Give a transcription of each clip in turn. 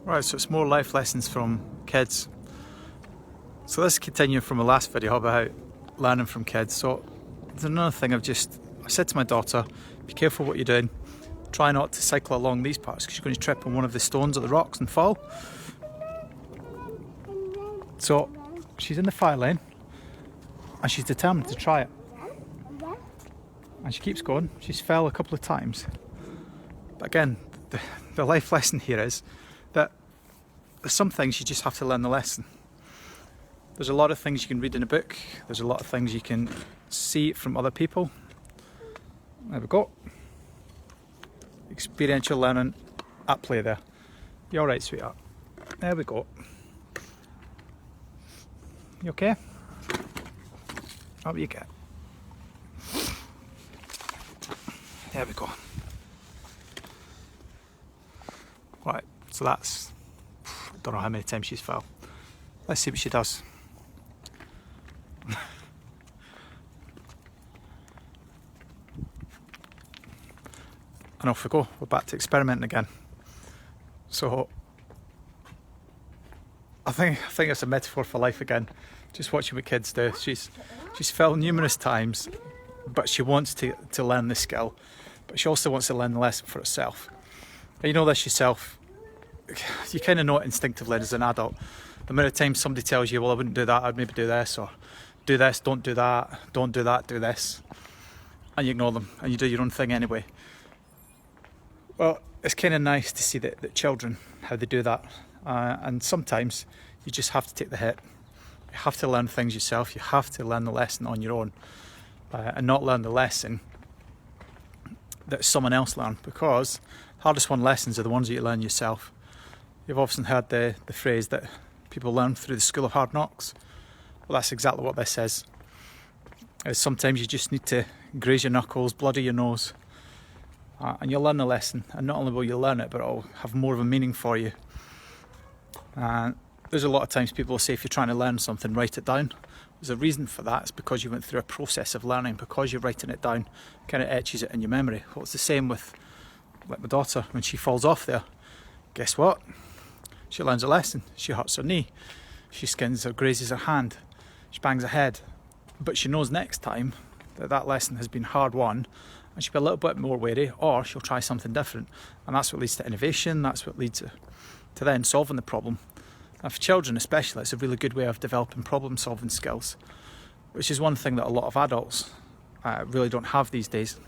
Right, so it's more life lessons from kids. So this is continuing from the last video about learning from kids. So there's another thing I said to my daughter, be careful what you're doing. Try not to cycle along these parts because you're going to trip on one of the stones or the rocks and fall. So she's in the fire lane and she's determined to try it. And she keeps going. She's fell a couple of times. But again, the life lesson here is that there's some things you just have to learn the lesson. There's a lot of things you can read in a book. There's a lot of things you can see from other people. There we go. Experiential learning at play there. You alright, sweetheart? There we go. You okay? Up you get. There we go. Right, so that's, I don't know how many times she's fell. Let's see what she does. And off we go, we're back to experimenting again. So I think it's a metaphor for life again. Just watching what kids do. She's fell numerous times, but she wants to learn the skill, but she also wants to learn the lesson for herself. And you know this yourself, you kind of know it instinctively as an adult. The amount of times somebody tells you, well, I wouldn't do that, I'd maybe do this, or do this, don't do that, don't do that, do this, and you ignore them and you do your own thing anyway. Well, it's kind of nice to see that children, how they do that, and sometimes you just have to take the hit. You have to learn things yourself, you have to learn the lesson on your own, and not learn the lesson that someone else learned, because the hardest lessons are the ones that you learn yourself. You've often heard the phrase that people learn through the school of hard knocks. Well, that's exactly what this is. Sometimes you just need to graze your knuckles, bloody your nose, and you'll learn the lesson. And not only will you learn it, but it'll have more of a meaning for you. There's a lot of times people will say, if you're trying to learn something, write it down. There's a reason for that. It's because you went through a process of learning. Because you're writing it down, it kind of etches it in your memory. Well, it's the same with like my daughter. When she falls off there, guess what? She learns a lesson. She hurts her knee. She skins or grazes her hand. She bangs her head. But she knows next time that lesson has been hard won, and she'll be a little bit more wary, or she'll try something different. And that's what leads to innovation. That's what leads to then solving the problem. And for children especially, it's a really good way of developing problem solving skills, which is one thing that a lot of adults really don't have these days,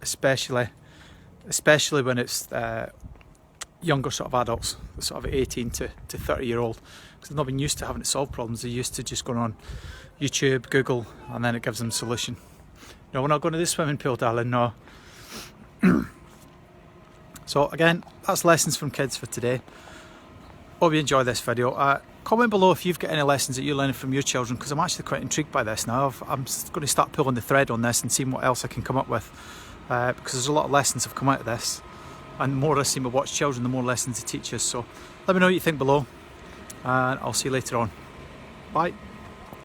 especially when it's younger sort of adults, sort of 18 to 30-year-old, because they've not been used to having to solve problems. They're used to just going on YouTube, Google, and then it gives them a solution. No, we're not going to the swimming pool, darling, no. So again, that's lessons from kids for today. Hope you enjoy this video. Comment below if you've got any lessons that you're learning from your children, because I'm actually quite intrigued by this now. I'm going to start pulling the thread on this and seeing what else I can come up with, because there's a lot of lessons have come out of this, and the more I seem to watch children, the more lessons they teach us. So let me know what you think below, and I'll see you later on. Bye.